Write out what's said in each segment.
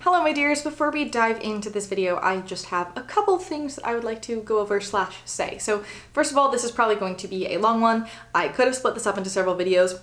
Hello my dears, before we dive into this video, I just have a couple things that I would like to go over / say. So first of all, this is probably going to be a long one. I could have split this up into several videos.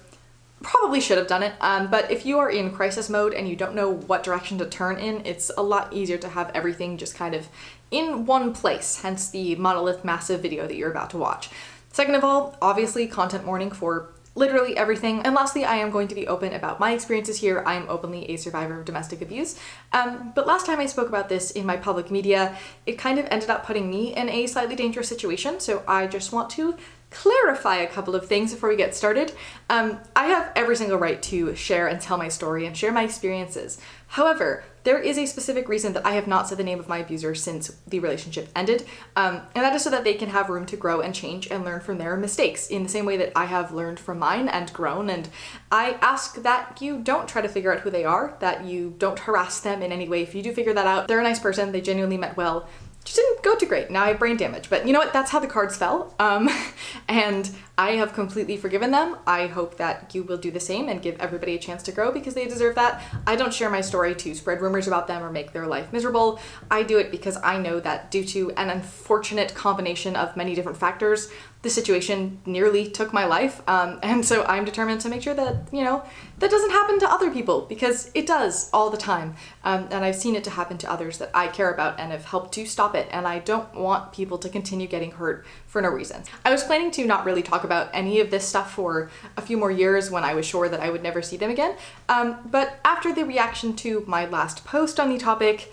Probably should have done it, but if you are in crisis mode and you don't know what direction to turn in, it's a lot easier to have everything just kind of in one place, hence the monolith massive video that you're about to watch. Second of all, obviously content warning for literally everything. And lastly, I am going to be open about my experiences here. I am openly a survivor of domestic abuse. But last time I spoke about this in my public media, it kind of ended up putting me in a slightly dangerous situation. So I just want to clarify a couple of things before we get started. I have every single right to share and tell my story and share my experiences. However, there is a specific reason that I have not said the name of my abuser since the relationship ended, and that is so that they can have room to grow and change and learn from their mistakes in the same way that I have learned from mine and grown. And I ask that you don't try to figure out who they are, that you don't harass them in any way. If you do figure that out, they're a nice person, they genuinely meant well. Just didn't go too great. Now I have brain damage, but you know what? That's how the cards fell. And I have completely forgiven them. I hope that you will do the same and give everybody a chance to grow because they deserve that. I don't share my story to spread rumors about them or make their life miserable. I do it because I know that due to an unfortunate combination of many different factors, the situation nearly took my life. And so I'm determined to make sure that, that doesn't happen to other people because it does all the time. And I've seen it to happen to others that I care about and have helped to stop it. And I don't want people to continue getting hurt for no reason. I was planning to not really talk about any of this stuff for a few more years when I was sure that I would never see them again. But after the reaction to my last post on the topic,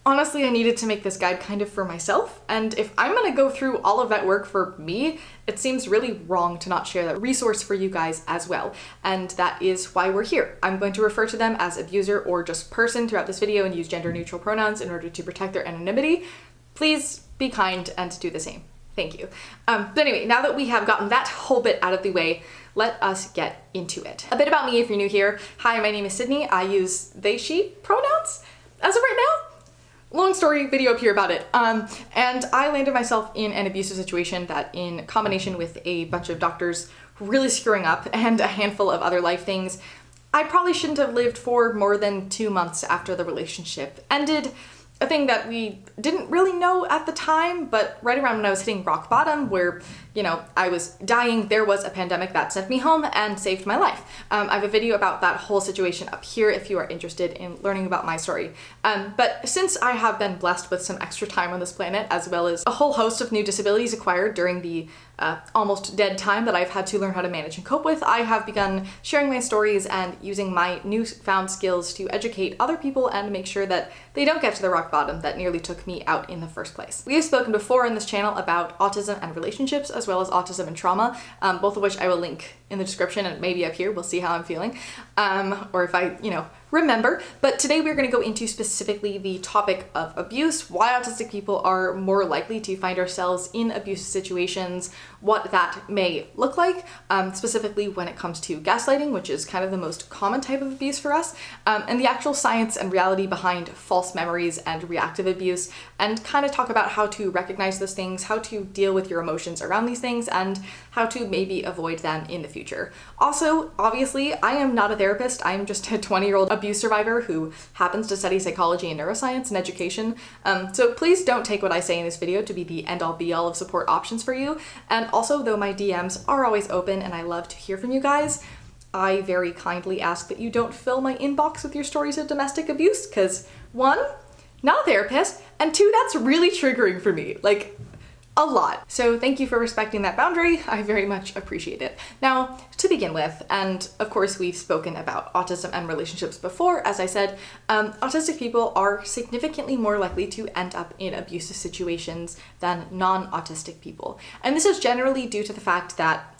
honestly, I needed to make this guide kind of for myself, and if I'm gonna go through all of that work for me, it seems really wrong to not share that resource for you guys as well, and that is why we're here. I'm going to refer to them as abuser or just person throughout this video and use gender-neutral pronouns in order to protect their anonymity. Please be kind and do the same. Thank you. But anyway, now that we have gotten that whole bit out of the way, let us get into it. A bit about me if you're new here. Hi, my name is Sydney. I use they, she pronouns as of right now. Long story, video up here about it. And I landed myself in an abusive situation that, in combination with a bunch of doctors really screwing up and a handful of other life things, I probably shouldn't have lived for more than 2 months after the relationship ended. A thing that we didn't really know at the time, but right around when I was hitting rock bottom, where, I was dying, there was a pandemic that sent me home and saved my life. I have a video about that whole situation up here if you are interested in learning about my story. But since I have been blessed with some extra time on this planet, as well as a whole host of new disabilities acquired during the almost dead time that I've had to learn how to manage and cope with, I have begun sharing my stories and using my newfound skills to educate other people and make sure that they don't get to the rock bottom that nearly took me out in the first place. We have spoken before in this channel about autism and relationships, as well as autism and trauma, both of which I will link in the description and maybe up here. We'll see how I'm feeling, or if I, remember. But today we're going to go into specifically the topic of abuse, why autistic people are more likely to find ourselves in abusive situations, what that may look like, specifically when it comes to gaslighting, which is kind of the most common type of abuse for us, and the actual science and reality behind false memories and reactive abuse, and kind of talk about how to recognize those things, how to deal with your emotions around these things, and how to maybe avoid them in the future. Also, obviously, I am not a therapist. I am just a 20-year-old abuse survivor who happens to study psychology and neuroscience and education. So please don't take what I say in this video to be the end-all be-all of support options for you. And also, though my DMs are always open and I love to hear from you guys, I very kindly ask that you don't fill my inbox with your stories of domestic abuse, because 1, not a therapist, and 2, that's really triggering for me. Like, a lot. So thank you for respecting that boundary. I very much appreciate it. Now, to begin with, and of course we've spoken about autism and relationships before, as I said, autistic people are significantly more likely to end up in abusive situations than non-autistic people. And this is generally due to the fact that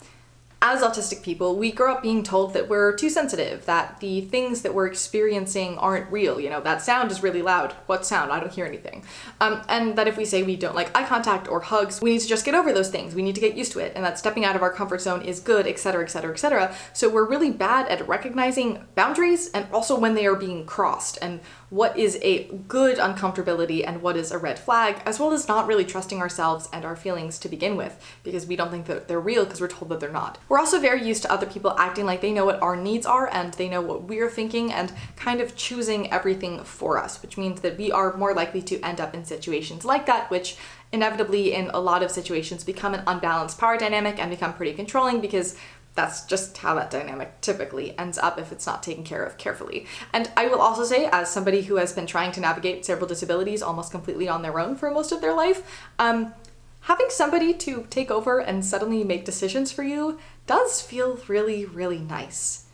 as autistic people, we grow up being told that we're too sensitive, that the things that we're experiencing aren't real. That sound is really loud. What sound? I don't hear anything. And that if we say we don't like eye contact or hugs, we need to just get over those things. We need to get used to it. And that stepping out of our comfort zone is good, etc., etc., etc. So we're really bad at recognizing boundaries and also when they are being crossed and what is a good uncomfortability and what is a red flag, as well as not really trusting ourselves and our feelings to begin with, because we don't think that they're real because we're told that they're not. We're also very used to other people acting like they know what our needs are and they know what we're thinking and kind of choosing everything for us, which means that we are more likely to end up in situations like that, which inevitably in a lot of situations become an unbalanced power dynamic and become pretty controlling, because that's just how that dynamic typically ends up if it's not taken care of carefully. And I will also say, as somebody who has been trying to navigate several disabilities almost completely on their own for most of their life, having somebody to take over and suddenly make decisions for you does feel really, really nice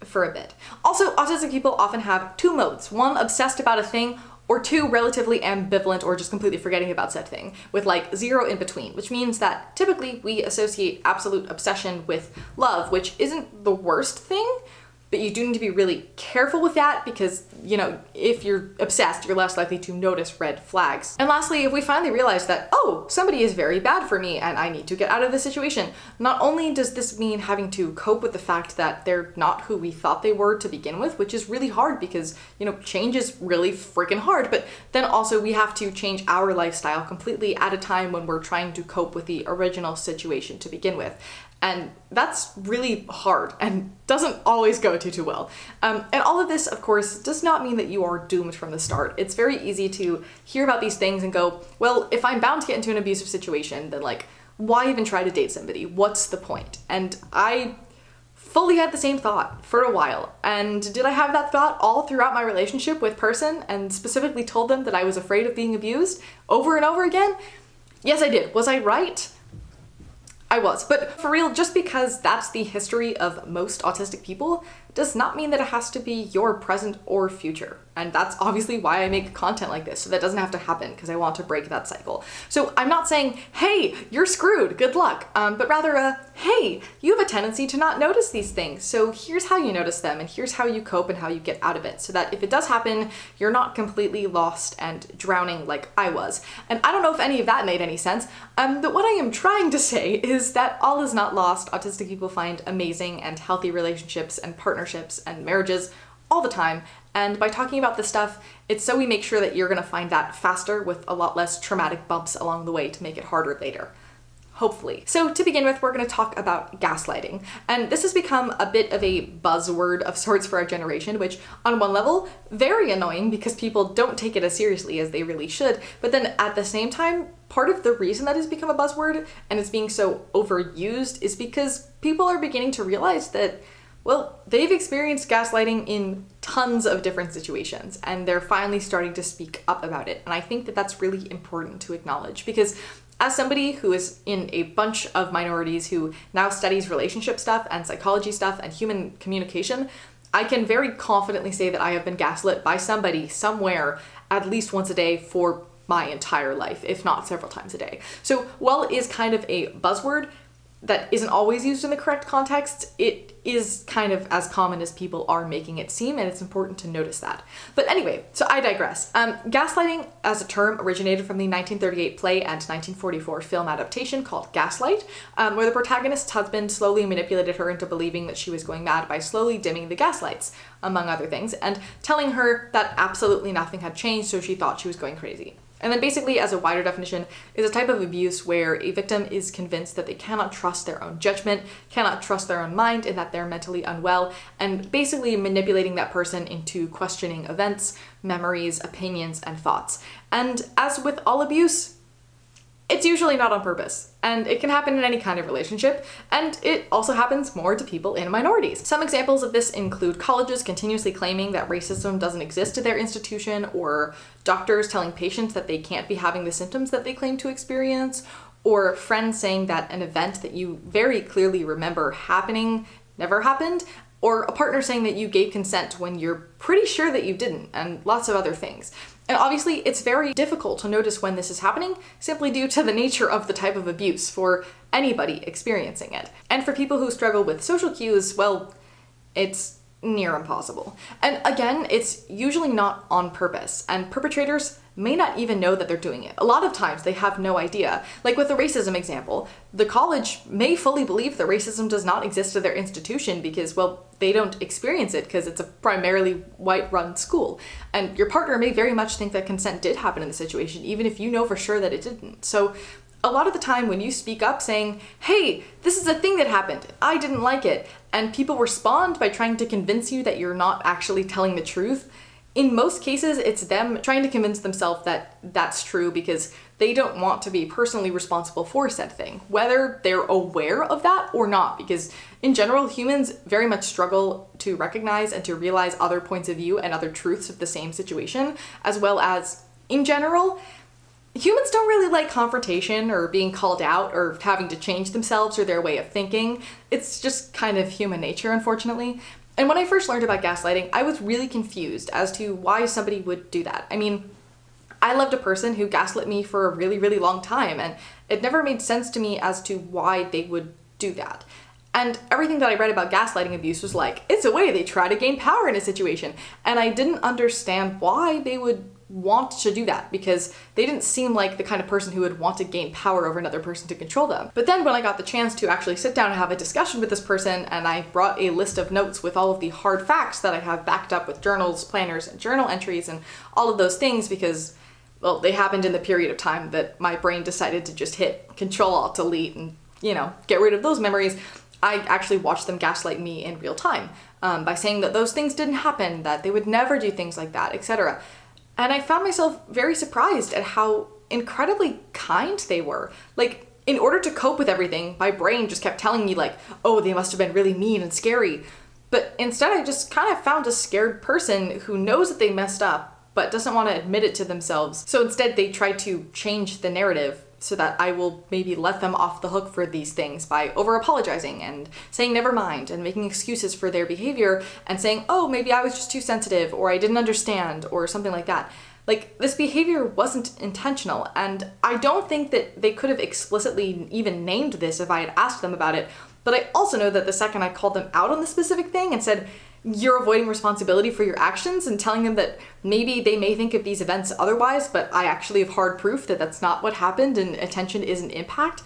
for a bit. Also, autistic people often have two modes: one, obsessed about a thing, or two, relatively ambivalent or just completely forgetting about said thing, with like zero in between, which means that typically we associate absolute obsession with love, which isn't the worst thing, but you do need to be really careful with that because, you know, if you're obsessed, you're less likely to notice red flags. And lastly, if we finally realize that, oh, somebody is very bad for me and I need to get out of this situation, not only does this mean having to cope with the fact that they're not who we thought they were to begin with, which is really hard because, you know, change is really freaking hard, but then also we have to change our lifestyle completely at a time when we're trying to cope with the original situation to begin with. And that's really hard and doesn't always go too well. And all of this, of course, does not mean that you are doomed from the start. It's very easy to hear about these things and go, well, if I'm bound to get into an abusive situation, then like, why even try to date somebody? What's the point? And I fully had the same thought for a while. And did I have that thought all throughout my relationship with person and specifically told them that I was afraid of being abused over and over again? Yes, I did. Was I right? I was. But for real, just because that's the history of most autistic people does not mean that it has to be your present or future. And that's obviously why I make content like this, so that doesn't have to happen, because I want to break that cycle. So I'm not saying, hey, you're screwed, good luck, but rather hey, you have a tendency to not notice these things, so here's how you notice them, and here's how you cope and how you get out of it, so that if it does happen, you're not completely lost and drowning like I was. And I don't know if any of that made any sense, but what I am trying to say is that all is not lost. Autistic people find amazing and healthy relationships and partnerships and marriages all the time. And by talking about this stuff, it's so we make sure that you're gonna find that faster with a lot less traumatic bumps along the way to make it harder later. Hopefully. So to begin with, we're going to talk about gaslighting. And this has become a bit of a buzzword of sorts for our generation, which on one level, very annoying because people don't take it as seriously as they really should. But then at the same time, part of the reason that it's become a buzzword and it's being so overused is because people are beginning to realize that, well, they've experienced gaslighting in tons of different situations, and they're finally starting to speak up about it. And I think that that's really important to acknowledge, because as somebody who is in a bunch of minorities who now studies relationship stuff and psychology stuff and human communication, I can very confidently say that I have been gaslit by somebody somewhere at least once a day for my entire life, if not several times a day. So while it is kind of a buzzword that isn't always used in the correct context, it is kind of as common as people are making it seem, and it's important to notice that. But anyway, so I digress. Gaslighting as a term originated from the 1938 play and 1944 film adaptation called Gaslight, where the protagonist's husband slowly manipulated her into believing that she was going mad by slowly dimming the gaslights, among other things, and telling her that absolutely nothing had changed, so she thought she was going crazy. And then basically, as a wider definition, is a type of abuse where a victim is convinced that they cannot trust their own judgment, cannot trust their own mind, and that they're mentally unwell, and basically manipulating that person into questioning events, memories, opinions, and thoughts. And as with all abuse, it's usually not on purpose, and it can happen in any kind of relationship, and it also happens more to people in minorities. Some examples of this include colleges continuously claiming that racism doesn't exist at their institution, or doctors telling patients that they can't be having the symptoms that they claim to experience, or friends saying that an event that you very clearly remember happening never happened, or a partner saying that you gave consent when you're pretty sure that you didn't, and lots of other things. And obviously, it's very difficult to notice when this is happening, simply due to the nature of the type of abuse for anybody experiencing it. And for people who struggle with social cues, well, it's near impossible. And again, it's usually not on purpose, and perpetrators may not even know that they're doing it. A lot of times they have no idea. Like with the racism example, the college may fully believe that racism does not exist at their institution because, well, they don't experience it because it's a primarily white-run school. And your partner may very much think that consent did happen in the situation, even if you know for sure that it didn't. So a lot of the time when you speak up saying, hey, this is a thing that happened, I didn't like it, and people respond by trying to convince you that you're not actually telling the truth, in most cases it's them trying to convince themselves that that's true because they don't want to be personally responsible for said thing, whether they're aware of that or not, because in general, humans very much struggle to recognize and to realize other points of view and other truths of the same situation, as well as, in general, humans don't really like confrontation or being called out or having to change themselves or their way of thinking. It's just kind of human nature, unfortunately. And when I first learned about gaslighting, I was really confused as to why somebody would do that. I mean, I loved a person who gaslit me for a really, really long time, and it never made sense to me as to why they would do that. And everything that I read about gaslighting abuse was like, it's a way they try to gain power in a situation. And I didn't understand why they would want to do that, because they didn't seem like the kind of person who would want to gain power over another person to control them. But then when I got the chance to actually sit down and have a discussion with this person, and I brought a list of notes with all of the hard facts that I have backed up with journals, planners, and journal entries, and all of those things, because, well, they happened in the period of time that my brain decided to just hit Control-Alt-Delete and, get rid of those memories, I actually watched them gaslight me in real time by saying that those things didn't happen, that they would never do things like that, etc. And I found myself very surprised at how incredibly kind they were. Like, in order to cope with everything, my brain just kept telling me like, oh, they must have been really mean and scary. But instead I just kind of found a scared person who knows that they messed up, but doesn't want to admit it to themselves. So instead they try to change the narrative so that I will maybe let them off the hook for these things by over-apologizing and saying never mind and making excuses for their behavior and saying, oh, maybe I was just too sensitive or I didn't understand or something like that. Like, this behavior wasn't intentional, and I don't think that they could have explicitly even named this if I had asked them about it, but I also know that the second I called them out on the specific thing and said, you're avoiding responsibility for your actions, and telling them that maybe they may think of these events otherwise, but I actually have hard proof that that's not what happened and attention isn't impact,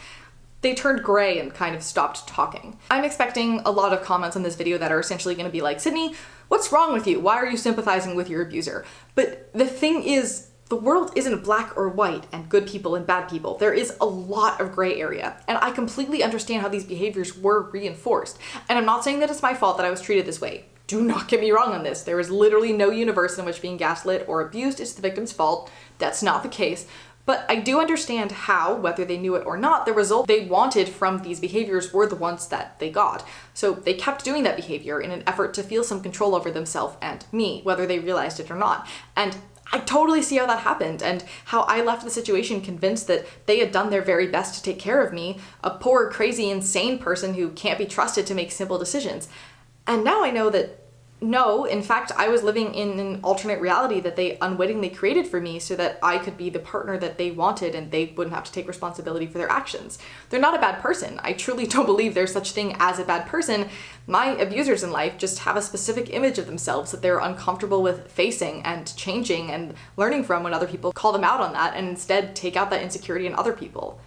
they turned gray and kind of stopped talking. I'm expecting a lot of comments on this video that are essentially going to be like, Sydney, what's wrong with you? Why are you sympathizing with your abuser? But the thing is, the world isn't black or white and good people and bad people. There is a lot of gray area, and I completely understand how these behaviors were reinforced. And I'm not saying that it's my fault that I was treated this way. Do not get me wrong on this. There is literally no universe in which being gaslit or abused is the victim's fault. That's not the case. But I do understand how, whether they knew it or not, the result they wanted from these behaviors were the ones that they got. So they kept doing that behavior in an effort to feel some control over themselves and me, whether they realized it or not. And I totally see how that happened, and how I left the situation convinced that they had done their very best to take care of me, a poor, crazy, insane person who can't be trusted to make simple decisions. And now I know that no, in fact, I was living in an alternate reality that they unwittingly created for me so that I could be the partner that they wanted and they wouldn't have to take responsibility for their actions. They're not a bad person. I truly don't believe there's such thing as a bad person. My abusers in life just have a specific image of themselves that they're uncomfortable with facing and changing and learning from when other people call them out on that, and instead take out that insecurity in other people.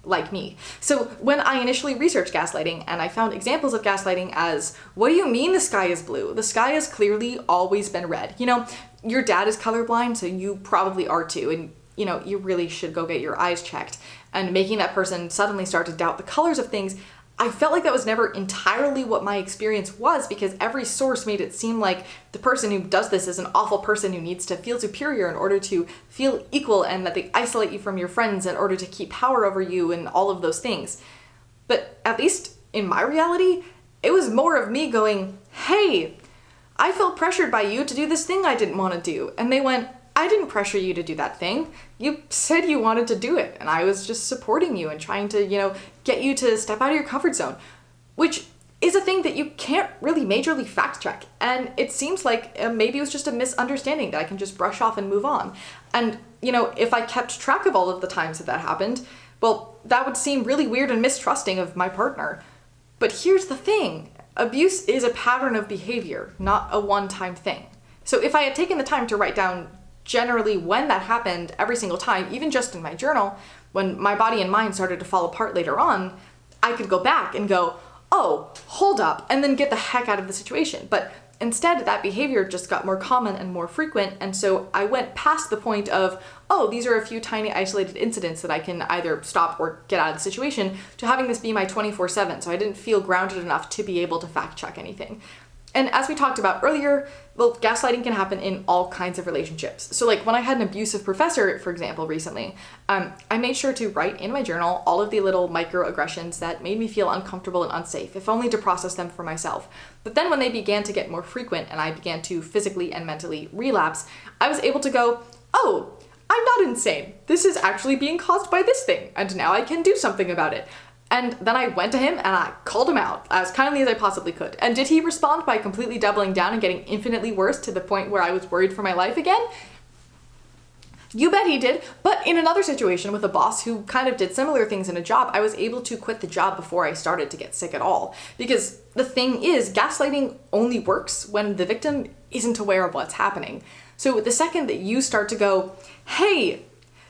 Like me. So when I initially researched gaslighting and I found examples of gaslighting as, what do you mean the sky is blue? The sky has clearly always been red. Your dad is colorblind, so you probably are too, and you really should go get your eyes checked. And making that person suddenly start to doubt the colors of things, I felt like that was never entirely what my experience was, because every source made it seem like the person who does this is an awful person who needs to feel superior in order to feel equal, and that they isolate you from your friends in order to keep power over you and all of those things. But at least in my reality, it was more of me going, hey, I felt pressured by you to do this thing I didn't want to do. And they went, I didn't pressure you to do that thing. You said you wanted to do it, and I was just supporting you and trying to, get you to step out of your comfort zone, which is a thing that you can't really majorly fact check. And it seems like maybe it was just a misunderstanding that I can just brush off and move on. And, if I kept track of all of the times that happened, well, that would seem really weird and mistrusting of my partner. But here's the thing. Abuse is a pattern of behavior, not a one-time thing. So if I had taken the time to write down generally when that happened every single time, even just in my journal, when my body and mind started to fall apart later on, I could go back and go, oh, hold up, and then get the heck out of the situation. But instead, that behavior just got more common and more frequent, and so I went past the point of, oh, these are a few tiny isolated incidents that I can either stop or get out of the situation, to having this be my 24/7, so I didn't feel grounded enough to be able to fact check anything. And as we talked about earlier, well, gaslighting can happen in all kinds of relationships. So like when I had an abusive professor, for example, recently, I made sure to write in my journal all of the little microaggressions that made me feel uncomfortable and unsafe, if only to process them for myself. But then when they began to get more frequent and I began to physically and mentally relapse, I was able to go, oh, I'm not insane. This is actually being caused by this thing, and now I can do something about it. And then I went to him and I called him out as kindly as I possibly could. And did he respond by completely doubling down and getting infinitely worse to the point where I was worried for my life again? You bet he did. But in another situation with a boss who kind of did similar things in a job, I was able to quit the job before I started to get sick at all. Because the thing is, gaslighting only works when the victim isn't aware of what's happening. So the second that you start to go, hey,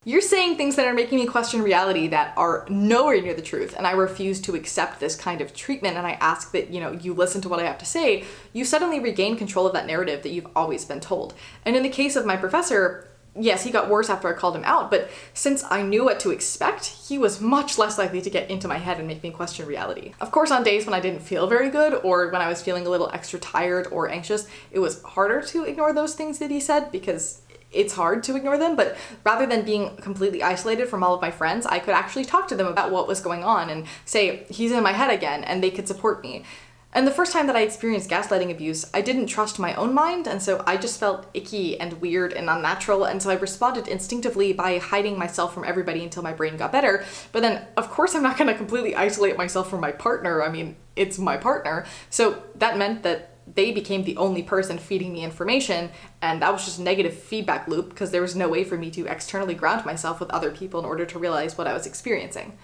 you're saying things that are making me question reality that are nowhere near the truth, and I refuse to accept this kind of treatment, and I ask that, you listen to what I have to say, you suddenly regain control of that narrative that you've always been told. And in the case of my professor, yes, he got worse after I called him out, but since I knew what to expect, he was much less likely to get into my head and make me question reality. Of course, on days when I didn't feel very good, or when I was feeling a little extra tired or anxious, it was harder to ignore those things that he said, because it's hard to ignore them, but rather than being completely isolated from all of my friends, I could actually talk to them about what was going on and say, he's in my head again, and they could support me. And the first time that I experienced gaslighting abuse, I didn't trust my own mind, and so I just felt icky and weird and unnatural, and so I responded instinctively by hiding myself from everybody until my brain got better. But then, of course, I'm not gonna completely isolate myself from my partner. I mean, it's my partner. So that meant that they became the only person feeding me information, and that was just a negative feedback loop because there was no way for me to externally ground myself with other people in order to realize what I was experiencing.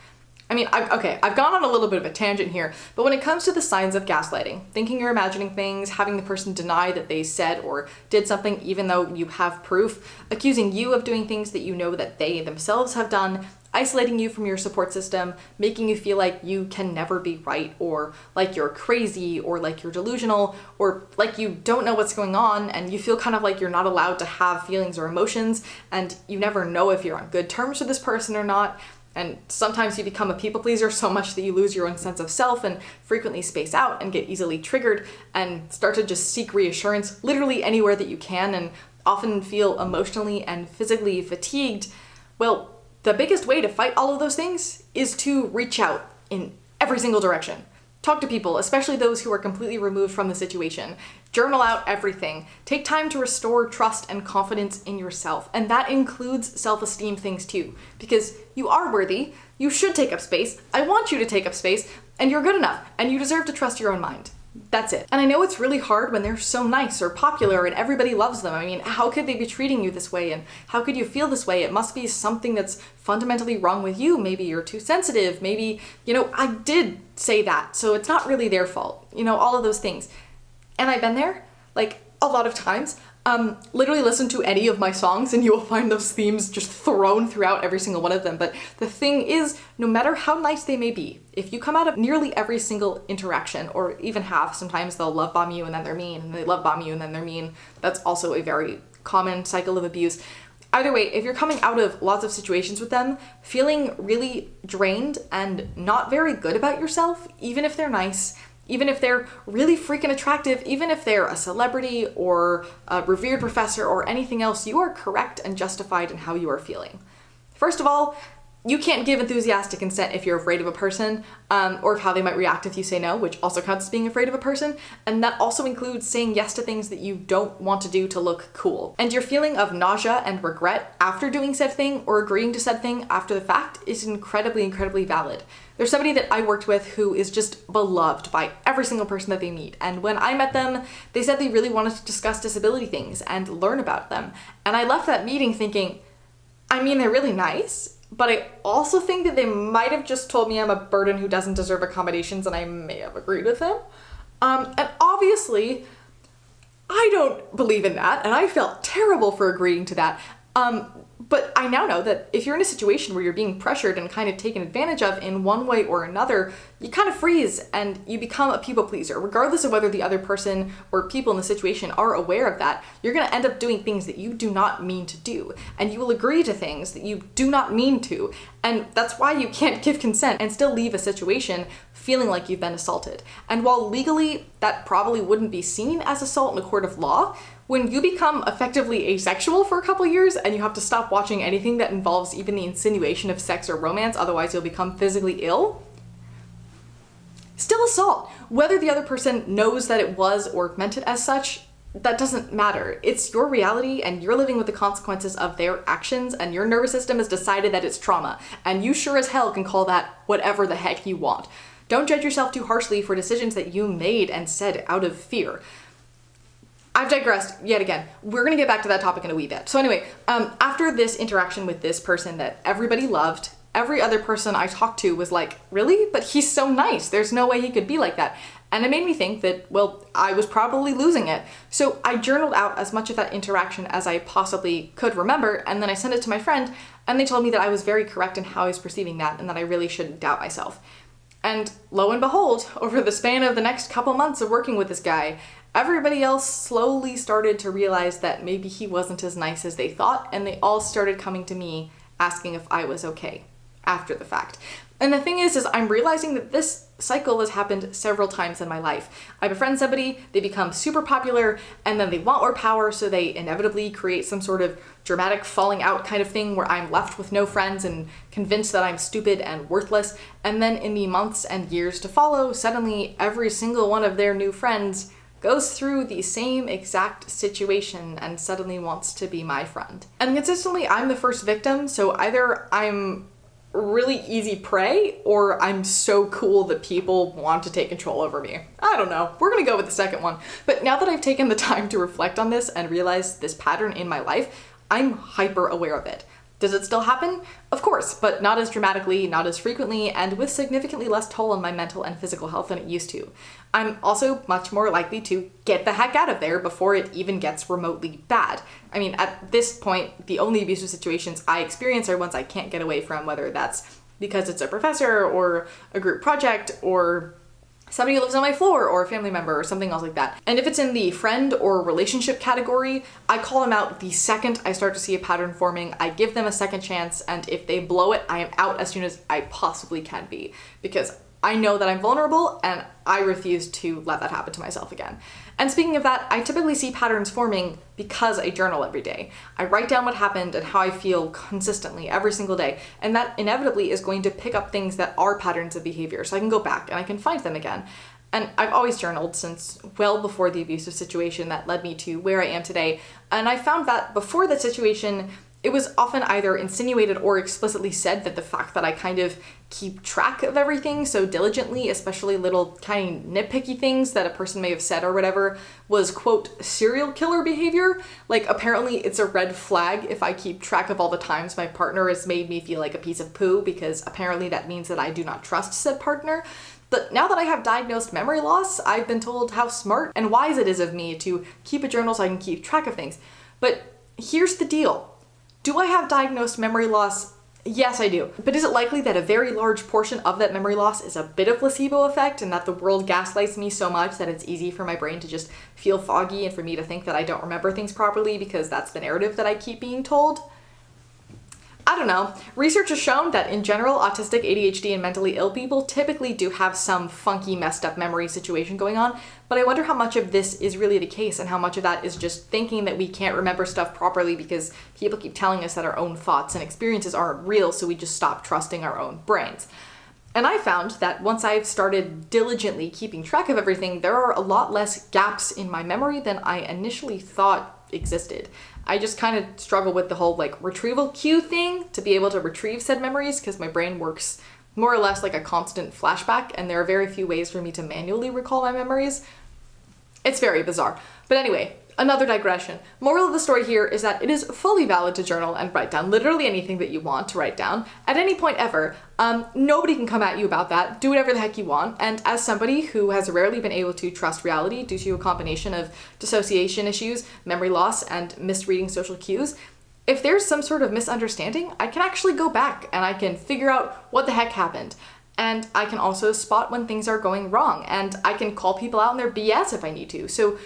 I mean, I've gone on a little bit of a tangent here, but when it comes to the signs of gaslighting, thinking or imagining things, having the person deny that they said or did something even though you have proof, accusing you of doing things that you know that they themselves have done, isolating you from your support system, making you feel like you can never be right, or like you're crazy, or like you're delusional, or like you don't know what's going on and you feel kind of like you're not allowed to have feelings or emotions, and you never know if you're on good terms with this person or not. And sometimes you become a people pleaser so much that you lose your own sense of self and frequently space out and get easily triggered and start to just seek reassurance literally anywhere that you can, and often feel emotionally and physically fatigued. Well, the biggest way to fight all of those things is to reach out in every single direction. Talk to people, especially those who are completely removed from the situation. Journal out everything. Take time to restore trust and confidence in yourself. And that includes self-esteem things too, because you are worthy, you should take up space, I want you to take up space, and you're good enough, and you deserve to trust your own mind. That's it. And I know it's really hard when they're so nice or popular and everybody loves them. I mean, how could they be treating you this way? And how could you feel this way? It must be something that's fundamentally wrong with you. Maybe you're too sensitive. Maybe, I did say that, so it's not really their fault. All of those things. And I've been there, like, a lot of times. Literally listen to any of my songs and you will find those themes just thrown throughout every single one of them. But the thing is, no matter how nice they may be, if you come out of nearly every single interaction, or even half, sometimes they'll love bomb you and then they're mean, and they love bomb you and then they're mean. That's also a very common cycle of abuse. Either way, if you're coming out of lots of situations with them, feeling really drained and not very good about yourself, even if they're nice, even if they're really freaking attractive, even if they're a celebrity or a revered professor or anything else, you are correct and justified in how you are feeling. First of all, you can't give enthusiastic consent if you're afraid of a person, or of how they might react if you say no, which also counts as being afraid of a person. And that also includes saying yes to things that you don't want to do to look cool. And your feeling of nausea and regret after doing said thing or agreeing to said thing after the fact is incredibly, incredibly valid. There's somebody that I worked with who is just beloved by every single person that they meet. And when I met them, they said they really wanted to discuss disability things and learn about them. And I left that meeting thinking, I mean, they're really nice, but I also think that they might have just told me I'm a burden who doesn't deserve accommodations, and I may have agreed with them. And obviously, I don't believe in that, and I felt terrible for agreeing to that. But I now know that if you're in a situation where you're being pressured and kind of taken advantage of in one way or another, you kind of freeze and you become a people pleaser. Regardless of whether the other person or people in the situation are aware of that, you're going to end up doing things that you do not mean to do. And you will agree to things that you do not mean to. And that's why you can't give consent and still leave a situation feeling like you've been assaulted. And while legally that probably wouldn't be seen as assault in a court of law, when you become effectively asexual for a couple years and you have to stop watching anything that involves even the insinuation of sex or romance, otherwise you'll become physically ill, still assault. Whether the other person knows that it was or meant it as such, that doesn't matter. It's your reality and you're living with the consequences of their actions, and your nervous system has decided that it's trauma, and you sure as hell can call that whatever the heck you want. Don't judge yourself too harshly for decisions that you made and said out of fear. I've digressed yet again. We're gonna get back to that topic in a wee bit. So anyway, after this interaction with this person that everybody loved, every other person I talked to was like, really? But he's so nice. There's no way he could be like that. And it made me think that, well, I was probably losing it. So I journaled out as much of that interaction as I possibly could remember, and then I sent it to my friend, and they told me that I was very correct in how I was perceiving that, and that I really shouldn't doubt myself. And lo and behold, over the span of the next couple months of working with this guy, everybody else slowly started to realize that maybe he wasn't as nice as they thought, and they all started coming to me asking if I was okay after the fact. And the thing is I'm realizing that this cycle has happened several times in my life. I befriend somebody, they become super popular, and then they want more power, so they inevitably create some sort of dramatic falling out kind of thing where I'm left with no friends and convinced that I'm stupid and worthless. And then in the months and years to follow, suddenly every single one of their new friends goes through the same exact situation and suddenly wants to be my friend. And consistently, I'm the first victim, so either I'm really easy prey or I'm so cool that people want to take control over me. I don't know. We're gonna go with the second one. But now that I've taken the time to reflect on this and realize this pattern in my life, I'm hyper aware of it. Does it still happen? Of course, but not as dramatically, not as frequently, and with significantly less toll on my mental and physical health than it used to. I'm also much more likely to get the heck out of there before it even gets remotely bad. I mean, at this point, the only abusive situations I experience are ones I can't get away from, whether that's because it's a professor or a group project or somebody who lives on my floor or a family member or something else like that. And if it's in the friend or relationship category, I call them out the second I start to see a pattern forming. I give them a second chance, and if they blow it, I am out as soon as I possibly can be, because I know that I'm vulnerable and I refuse to let that happen to myself again. And speaking of that, I typically see patterns forming because I journal every day. I write down what happened and how I feel consistently every single day, and that inevitably is going to pick up things that are patterns of behavior, so I can go back and I can find them again. And I've always journaled since well before the abusive situation that led me to where I am today, and I found that before that situation, it was often either insinuated or explicitly said that the fact that I kind of keep track of everything so diligently, especially little tiny nitpicky things that a person may have said or whatever, was, quote, serial killer behavior. Like, apparently it's a red flag if I keep track of all the times my partner has made me feel like a piece of poo, because apparently that means that I do not trust said partner. But now that I have diagnosed memory loss, I've been told how smart and wise it is of me to keep a journal so I can keep track of things. But here's the deal. Do I have diagnosed memory loss? Yes, I do. But is it likely that a very large portion of that memory loss is a bit of placebo effect, and that the world gaslights me so much that it's easy for my brain to just feel foggy and for me to think that I don't remember things properly because that's the narrative that I keep being told? I don't know. Research has shown that in general, autistic, ADHD, and mentally ill people typically do have some funky, messed up memory situation going on, but I wonder how much of this is really the case and how much of that is just thinking that we can't remember stuff properly because people keep telling us that our own thoughts and experiences aren't real, so we just stop trusting our own brains. And I found that once I've started diligently keeping track of everything, there are a lot less gaps in my memory than I initially thought existed. I just kind of struggle with the whole like retrieval queue thing to be able to retrieve said memories, because my brain works more or less like a constant flashback, and there are very few ways for me to manually recall my memories. It's very bizarre. But anyway, Another digression. Moral of the story here is that it is fully valid to journal and write down literally anything that you want to write down at any point ever. Nobody can come at you about that. Do whatever the heck you want. And as somebody who has rarely been able to trust reality due to a combination of dissociation issues, memory loss, and misreading social cues, if there's some sort of misunderstanding, I can actually go back and I can figure out what the heck happened. And I can also spot when things are going wrong, and I can call people out on their BS if I need to. So,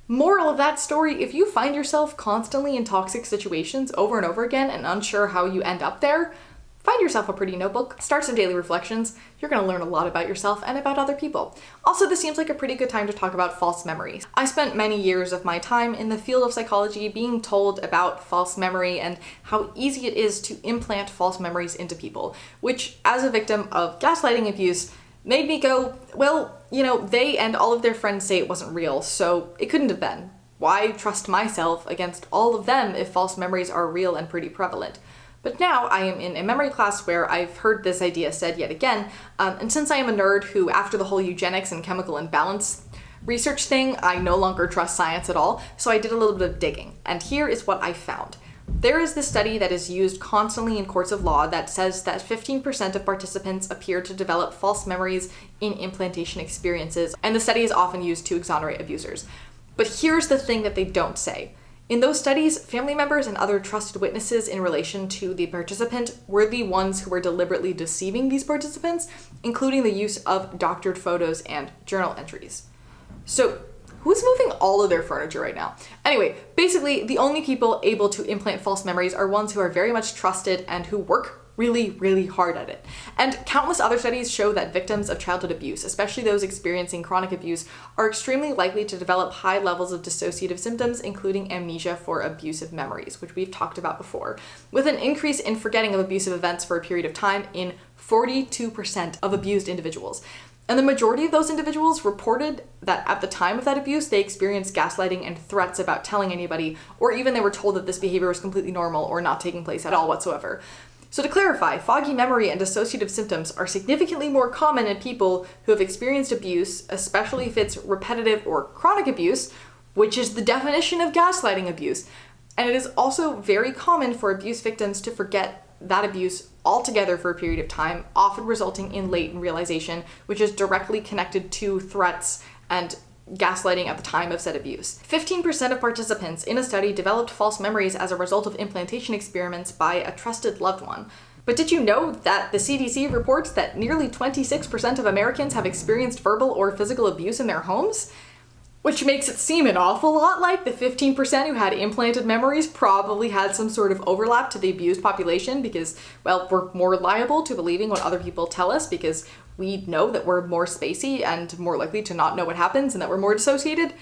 moral of that story, if you find yourself constantly in toxic situations over and over again and unsure how you end up there, find yourself a pretty notebook, start some daily reflections. You're going to learn a lot about yourself and about other people. Also, this seems like a pretty good time to talk about false memories. I spent many years of my time in the field of psychology being told about false memory and how easy it is to implant false memories into people, which, as a victim of gaslighting abuse, made me go, well, you know, they and all of their friends say it wasn't real, so it couldn't have been. Why trust myself against all of them if false memories are real and pretty prevalent? But now I am in a memory class where I've heard this idea said yet again, and since I am a nerd who, after the whole eugenics and chemical imbalance research thing, I no longer trust science at all, so I did a little bit of digging, and here is what I found. There is this study that is used constantly in courts of law that says that 15% of participants appear to develop false memories in implantation experiences, and the study is often used to exonerate abusers. But here's the thing that they don't say. In those studies, family members and other trusted witnesses in relation to the participant were the ones who were deliberately deceiving these participants, including the use of doctored photos and journal entries. So, who's moving all of their furniture right now? Anyway, basically, the only people able to implant false memories are ones who are very much trusted and who work really, really hard at it. And countless other studies show that victims of childhood abuse, especially those experiencing chronic abuse, are extremely likely to develop high levels of dissociative symptoms, including amnesia for abusive memories, which we've talked about before, with an increase in forgetting of abusive events for a period of time in 42% of abused individuals. And the majority of those individuals reported that at the time of that abuse, they experienced gaslighting and threats about telling anybody, or even they were told that this behavior was completely normal or not taking place at all whatsoever. So to clarify, foggy memory and dissociative symptoms are significantly more common in people who have experienced abuse, especially if it's repetitive or chronic abuse, which is the definition of gaslighting abuse. And it is also very common for abuse victims to forget that abuse altogether for a period of time, often resulting in latent realization, which is directly connected to threats and gaslighting at the time of said abuse. 15% of participants in a study developed false memories as a result of implantation experiments by a trusted loved one. But did you know that the CDC reports that nearly 26% of Americans have experienced verbal or physical abuse in their homes? Which makes it seem an awful lot like the 15% who had implanted memories probably had some sort of overlap to the abused population because, well, we're more liable to believing what other people tell us because we know that we're more spacey and more likely to not know what happens and that we're more dissociated.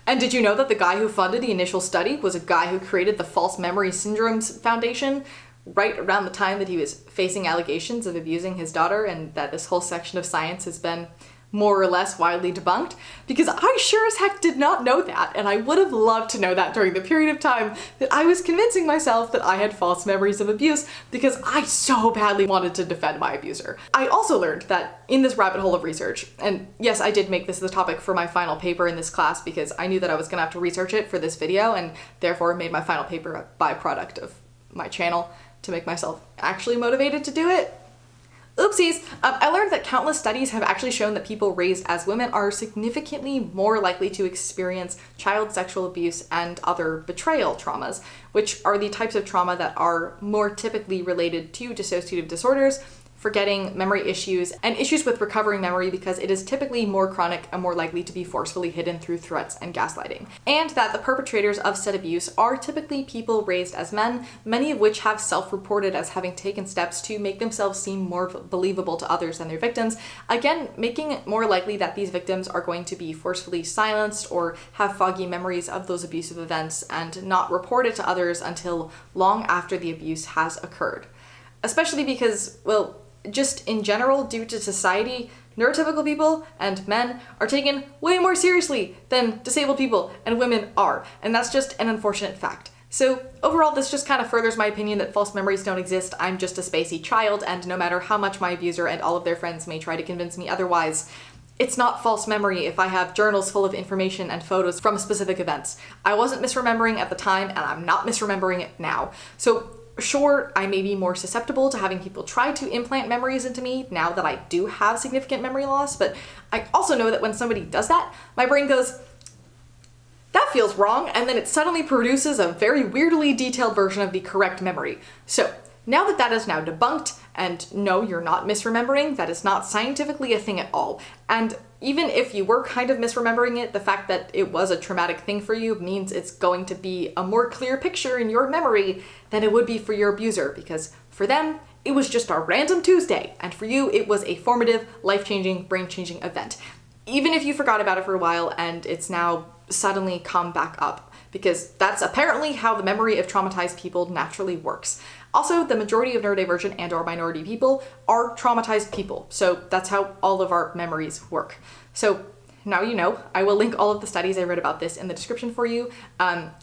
And did you know that the guy who funded the initial study was a guy who created the False Memory Syndromes Foundation right around the time that he was facing allegations of abusing his daughter, and that this whole section of science has been more or less widely debunked? Because I sure as heck did not know that, and I would have loved to know that during the period of time that I was convincing myself that I had false memories of abuse because I so badly wanted to defend my abuser. I also learned that in this rabbit hole of research, and yes, I did make this the topic for my final paper in this class because I knew that I was gonna have to research it for this video, and therefore made my final paper a byproduct of my channel to make myself actually motivated to do it. Oopsies! I learned that countless studies have actually shown that people raised as women are significantly more likely to experience child sexual abuse and other betrayal traumas, which are the types of trauma that are more typically related to dissociative disorders, forgetting, memory issues, and issues with recovering memory because it is typically more chronic and more likely to be forcefully hidden through threats and gaslighting. And that the perpetrators of said abuse are typically people raised as men, many of which have self-reported as having taken steps to make themselves seem more believable to others than their victims, again, making it more likely that these victims are going to be forcefully silenced or have foggy memories of those abusive events and not report it to others until long after the abuse has occurred. Especially because, well, just in general, due to society, neurotypical people and men are taken way more seriously than disabled people and women are, and that's just an unfortunate fact. So overall, this just kind of furthers my opinion that false memories don't exist. I'm just a spacey child, and no matter how much my abuser and all of their friends may try to convince me otherwise, It's not false memory if I have journals full of information and photos from specific events. I wasn't misremembering at the time, and I'm not misremembering it now. So sure, I may be more susceptible to having people try to implant memories into me now that I do have significant memory loss, but I also know that when somebody does that, my brain goes, that feels wrong, and then it suddenly produces a very weirdly detailed version of the correct memory. So now that that is now debunked, and no, you're not misremembering, that is not scientifically a thing at all. And even if you were kind of misremembering it, the fact that it was a traumatic thing for you means it's going to be a more clear picture in your memory than it would be for your abuser, because for them, it was just a random Tuesday, and for you, it was a formative, life-changing, brain-changing event. Even if you forgot about it for a while and it's now suddenly come back up, because that's apparently how the memory of traumatized people naturally works. Also, the majority of neurodivergent and/or minority people are traumatized people, so that's how all of our memories work. So now you know. I will link all of the studies I read about this in the description for you.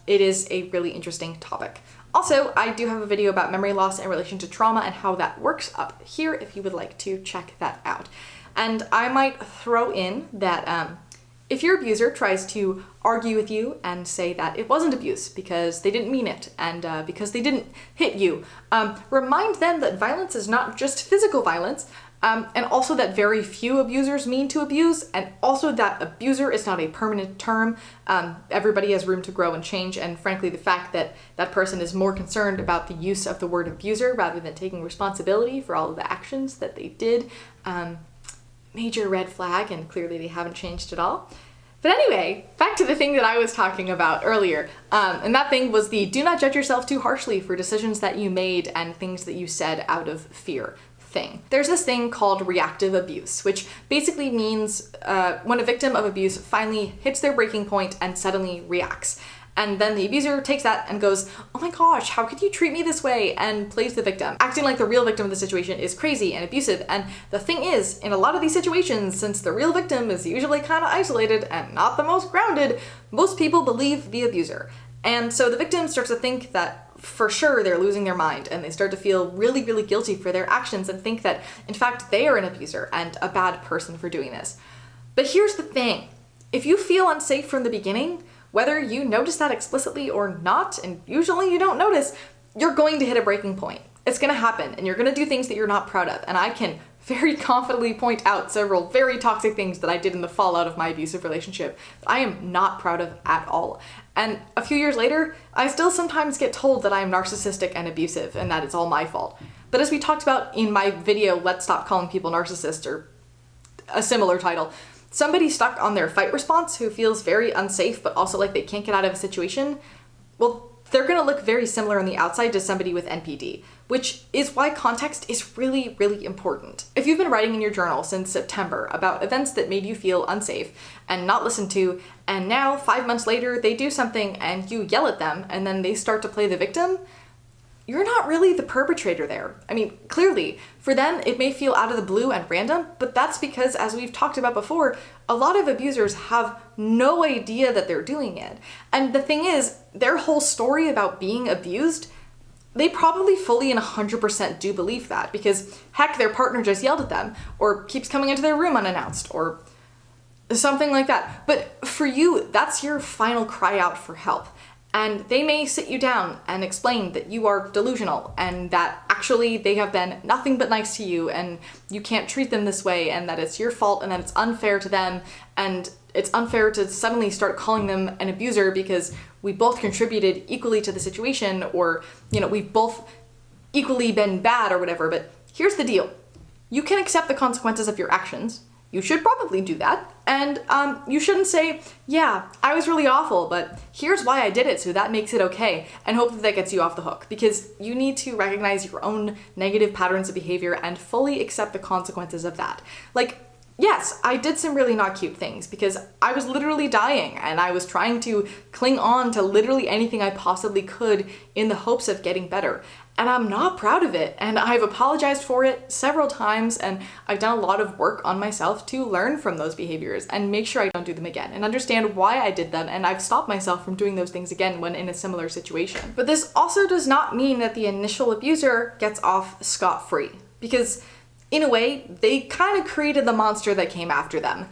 It is a really interesting topic. Also, I do have a video about memory loss in relation to trauma and how that works up here if you would like to check that out. And I might throw in that if your abuser tries to argue with you and say that it wasn't abuse because they didn't mean it and because they didn't hit you, remind them that violence is not just physical violence, and also that very few abusers mean to abuse, and also that abuser is not a permanent term. Everybody has room to grow and change, and frankly, the fact that that person is more concerned about the use of the word abuser rather than taking responsibility for all of the actions that they did, major red flag, and clearly they haven't changed at all. But anyway, back to the thing that I was talking about earlier, and that thing was the do not judge yourself too harshly for decisions that you made and things that you said out of fear thing. There's this thing called reactive abuse, which basically means when a victim of abuse finally hits their breaking point and suddenly reacts. And then the abuser takes that and goes, oh my gosh, how could you treat me this way? And plays the victim, acting like the real victim of the situation is crazy and abusive. And the thing is, in a lot of these situations, since the real victim is usually kind of isolated and not the most grounded, most people believe the abuser. And so the victim starts to think that for sure they're losing their mind, and they start to feel really, really guilty for their actions and think that, in fact, they are an abuser and a bad person for doing this. But here's the thing. If you feel unsafe from the beginning, whether you notice that explicitly or not, and usually you don't notice, you're going to hit a breaking point. It's gonna happen, and you're gonna do things that you're not proud of. And I can very confidently point out several very toxic things that I did in the fallout of my abusive relationship that I am not proud of at all. And a few years later, I still sometimes get told that I am narcissistic and abusive, and that it's all my fault. But as we talked about in my video, Let's Stop Calling People Narcissists, or a similar title, somebody stuck on their fight response who feels very unsafe but also like they can't get out of a situation, well, they're gonna look very similar on the outside to somebody with NPD, which is why context is really, really important. If you've been writing in your journal since September about events that made you feel unsafe and not listened to, and now 5 months later they do something and you yell at them and then they start to play the victim, you're not really the perpetrator there. I mean, clearly, for them, it may feel out of the blue and random, but that's because, as we've talked about before, a lot of abusers have no idea that they're doing it. And the thing is, their whole story about being abused, they probably fully and 100% do believe that, because heck, their partner just yelled at them, or keeps coming into their room unannounced, or something like that. But for you, that's your final cry out for help. And they may sit you down and explain that you are delusional and that actually they have been nothing but nice to you and you can't treat them this way and that it's your fault and that it's unfair to them and it's unfair to suddenly start calling them an abuser because we both contributed equally to the situation, or, you know, we've both equally been bad or whatever. But here's the deal. You can accept the consequences of your actions. You should probably do that. And you shouldn't say, yeah, I was really awful, but here's why I did it, so that makes it okay, and hope that that gets you off the hook. Because you need to recognize your own negative patterns of behavior and fully accept the consequences of that. Like, yes, I did some really not cute things because I was literally dying and I was trying to cling on to literally anything I possibly could in the hopes of getting better. And I'm not proud of it, and I've apologized for it several times, and I've done a lot of work on myself to learn from those behaviors and make sure I don't do them again and understand why I did them, and I've stopped myself from doing those things again when in a similar situation. But this also does not mean that the initial abuser gets off scot-free, because in a way, they kind of created the monster that came after them.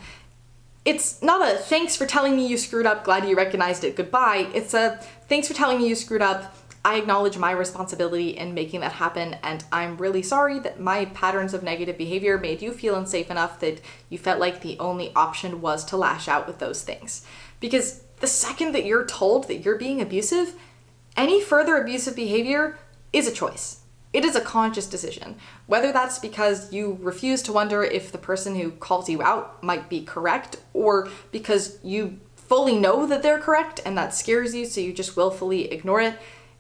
It's not a thanks for telling me you screwed up, glad you recognized it, goodbye. It's a thanks for telling me you screwed up, I acknowledge my responsibility in making that happen, and I'm really sorry that my patterns of negative behavior made you feel unsafe enough that you felt like the only option was to lash out with those things. Because the second that you're told that you're being abusive, any further abusive behavior is a choice. It is a conscious decision. Whether that's because you refuse to wonder if the person who calls you out might be correct, or because you fully know that they're correct and that scares you so you just willfully ignore it,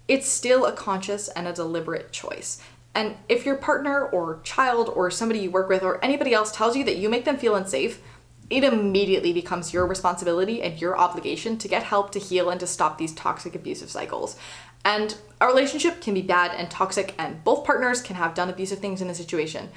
it's still a conscious and a deliberate choice. And if your partner or child or somebody you work with or anybody else tells you that you make them feel unsafe, it immediately becomes your responsibility and your obligation to get help to heal and to stop these toxic abusive cycles. And a relationship can be bad and toxic, and both partners can have done abusive things in a situation.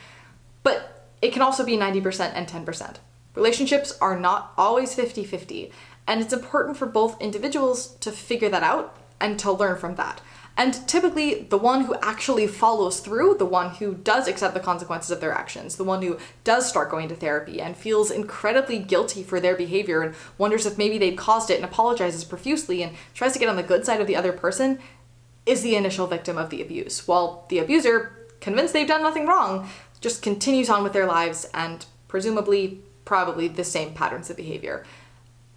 But it can also be 90% and 10%. Relationships are not always 50-50, and it's important for both individuals to figure that out and to learn from that. And typically, the one who actually follows through, the one who does accept the consequences of their actions, the one who does start going to therapy and feels incredibly guilty for their behavior and wonders if maybe they'd caused it and apologizes profusely and tries to get on the good side of the other person, is the initial victim of the abuse, while the abuser, convinced they've done nothing wrong, just continues on with their lives and presumably, probably the same patterns of behavior.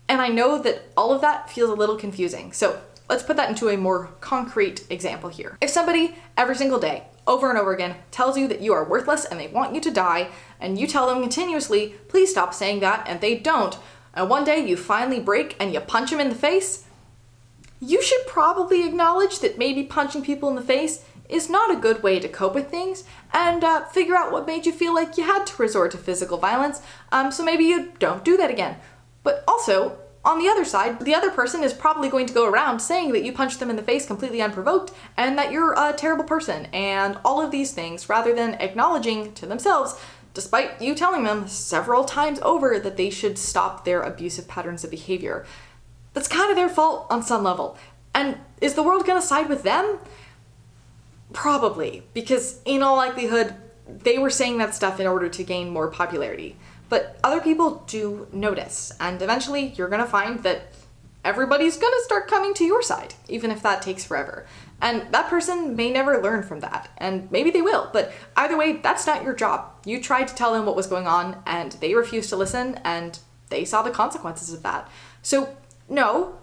And I know that all of that feels a little confusing, so let's put that into a more concrete example here. If somebody every single day, over and over again, tells you that you are worthless and they want you to die, and you tell them continuously, please stop saying that, and they don't, and one day you finally break and you punch them in the face, you should probably acknowledge that maybe punching people in the face is not a good way to cope with things, and figure out what made you feel like you had to resort to physical violence, so maybe you don't do that again. But also, on the other side, the other person is probably going to go around saying that you punched them in the face completely unprovoked and that you're a terrible person and all of these things, rather than acknowledging to themselves, despite you telling them several times over that they should stop their abusive patterns of behavior. That's kind of their fault on some level. And is the world gonna side with them? Probably, because in all likelihood, they were saying that stuff in order to gain more popularity. But other people do notice, and eventually you're gonna find that everybody's gonna start coming to your side, even if that takes forever. And that person may never learn from that, and maybe they will, but either way, that's not your job. You tried to tell them what was going on, and they refused to listen, and they saw the consequences of that. So, no,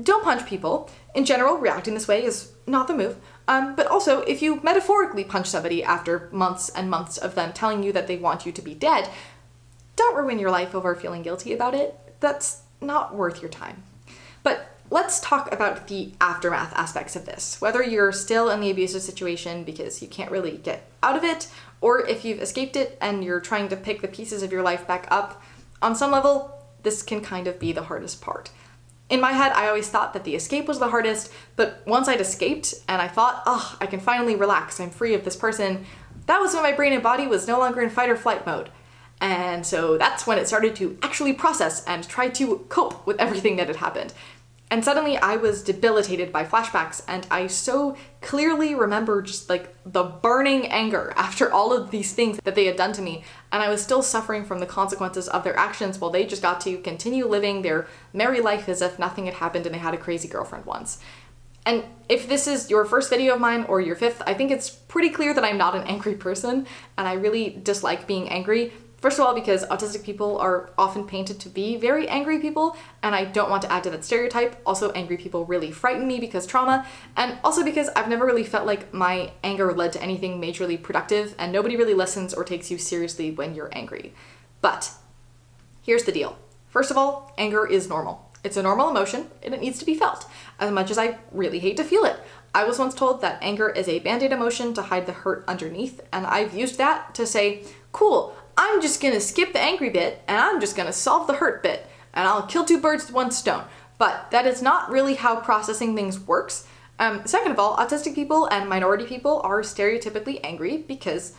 don't punch people. In general, reacting this way is not the move. But also, if you metaphorically punch somebody after months and months of them telling you that they want you to be dead, don't ruin your life over feeling guilty about it. That's not worth your time. But let's talk about the aftermath aspects of this. Whether you're still in the abusive situation because you can't really get out of it, or if you've escaped it and you're trying to pick the pieces of your life back up, on some level, this can kind of be the hardest part. In my head, I always thought that the escape was the hardest, but once I'd escaped and I thought, I can finally relax, I'm free of this person, that was when my brain and body was no longer in fight or flight mode. And so that's when it started to actually process and try to cope with everything that had happened. And suddenly I was debilitated by flashbacks, and I so clearly remember just like the burning anger after all of these things that they had done to me, and I was still suffering from the consequences of their actions while they just got to continue living their merry life as if nothing had happened and they had a crazy girlfriend once. And if this is your first video of mine or your fifth, I think it's pretty clear that I'm not an angry person, and I really dislike being angry. First of all, because autistic people are often painted to be very angry people, and I don't want to add to that stereotype. Also, angry people really frighten me because trauma, and also because I've never really felt like my anger led to anything majorly productive, and nobody really listens or takes you seriously when you're angry. But here's the deal. First of all, anger is normal. It's a normal emotion, and it needs to be felt, as much as I really hate to feel it. I was once told that anger is a band-aid emotion to hide the hurt underneath, and I've used that to say, cool, I'm just gonna skip the angry bit, and I'm just gonna solve the hurt bit, and I'll kill two birds with one stone. But that is not really how processing things works. Second of all, autistic people and minority people are stereotypically angry because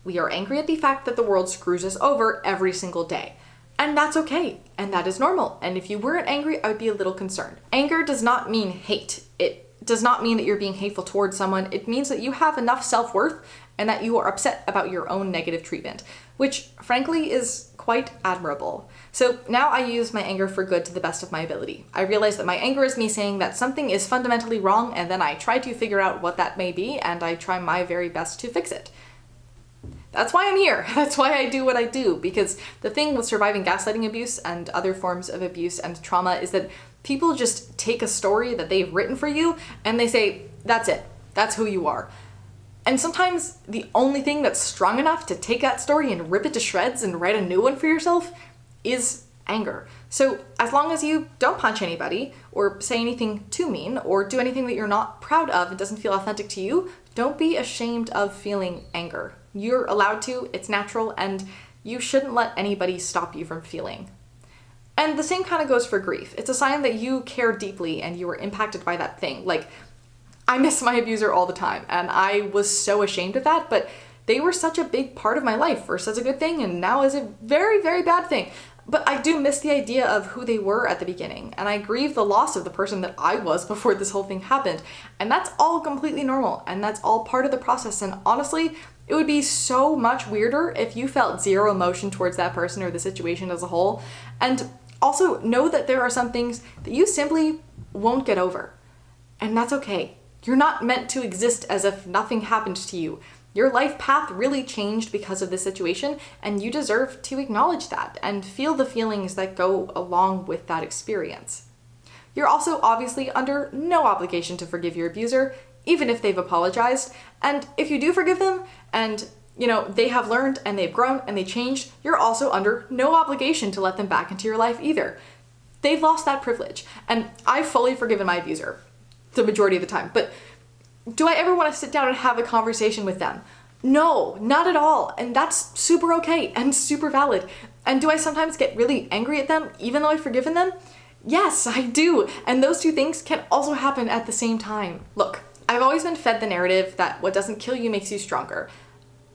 we are angry at the fact that the world screws us over every single day. And that's okay, and that is normal. And if you weren't angry, I would be a little concerned. Anger does not mean hate. It does not mean that you're being hateful towards someone. It means that you have enough self-worth and that you are upset about your own negative treatment, which frankly is quite admirable. So now I use my anger for good to the best of my ability. I realize that my anger is me saying that something is fundamentally wrong, and then I try to figure out what that may be, and I try my very best to fix it. That's why I'm here. That's why I do what I do, because the thing with surviving gaslighting abuse and other forms of abuse and trauma is that people just take a story that they've written for you and they say, that's it. That's who you are. And sometimes the only thing that's strong enough to take that story and rip it to shreds and write a new one for yourself is anger. So as long as you don't punch anybody or say anything too mean or do anything that you're not proud of and doesn't feel authentic to you, don't be ashamed of feeling anger. You're allowed to, it's natural, and you shouldn't let anybody stop you from feeling. And the same kind of goes for grief. It's a sign that you care deeply and you were impacted by that thing. Like, I miss my abuser all the time, and I was so ashamed of that, but they were such a big part of my life. First as a good thing, and now as a very, very bad thing. But I do miss the idea of who they were at the beginning, and I grieve the loss of the person that I was before this whole thing happened. And that's all completely normal, and that's all part of the process. And honestly, it would be so much weirder if you felt zero emotion towards that person or the situation as a whole. And also know that there are some things that you simply won't get over, and that's okay. You're not meant to exist as if nothing happened to you. Your life path really changed because of this situation, and you deserve to acknowledge that and feel the feelings that go along with that experience. You're also obviously under no obligation to forgive your abuser, even if they've apologized. And if you do forgive them and, they have learned and they've grown and they changed, you're also under no obligation to let them back into your life either. They've lost that privilege. And I've fully forgiven my abuser the majority of the time. But do I ever want to sit down and have a conversation with them? No, not at all. And that's super okay and super valid. And do I sometimes get really angry at them even though I've forgiven them? Yes, I do. And those two things can also happen at the same time. Look, I've always been fed the narrative that what doesn't kill you makes you stronger.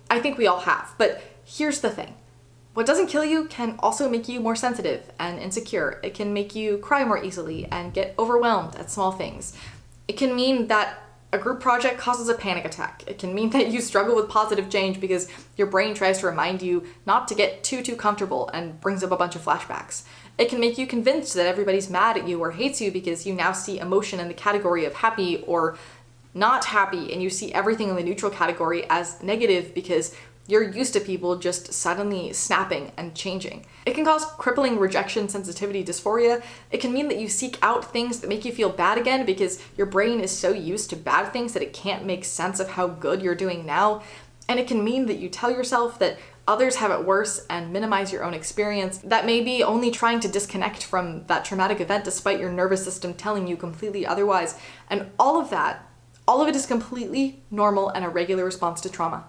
I think we all have. But here's the thing. What doesn't kill you can also make you more sensitive and insecure. It can make you cry more easily and get overwhelmed at small things. It can mean that a group project causes a panic attack. It can mean that you struggle with positive change because your brain tries to remind you not to get too comfortable and brings up a bunch of flashbacks. It can make you convinced that everybody's mad at you or hates you because you now see emotion in the category of happy or not happy, and you see everything in the neutral category as negative because you're used to people just suddenly snapping and changing. It can cause crippling rejection sensitivity dysphoria. It can mean that you seek out things that make you feel bad again because your brain is so used to bad things that it can't make sense of how good you're doing now. And it can mean that you tell yourself that others have it worse and minimize your own experience. That may be only trying to disconnect from that traumatic event despite your nervous system telling you completely otherwise. And all of it is completely normal and a regular response to trauma.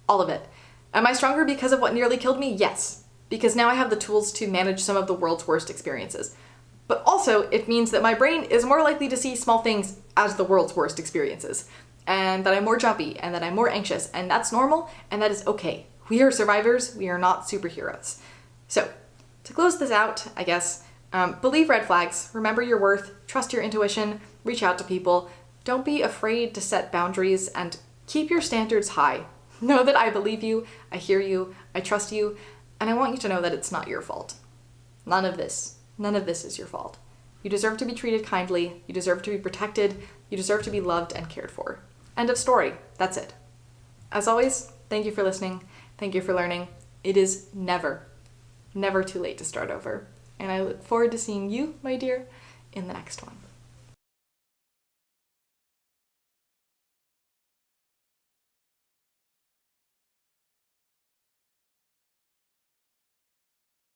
All of it. Am I stronger because of what nearly killed me? Yes. Because now I have the tools to manage some of the world's worst experiences. But also, it means that my brain is more likely to see small things as the world's worst experiences. And that I'm more jumpy, and that I'm more anxious, and that's normal, and that is okay. We are survivors, we are not superheroes. So, to close this out, I guess, believe red flags, remember your worth, trust your intuition, reach out to people, don't be afraid to set boundaries, and keep your standards high. Know that I believe you, I hear you, I trust you, and I want you to know that it's not your fault. None of this is your fault. You deserve to be treated kindly, you deserve to be protected, you deserve to be loved and cared for. End of story. That's it. As always, thank you for listening, thank you for learning. It is never too late to start over. And I look forward to seeing you, my dear, in the next one.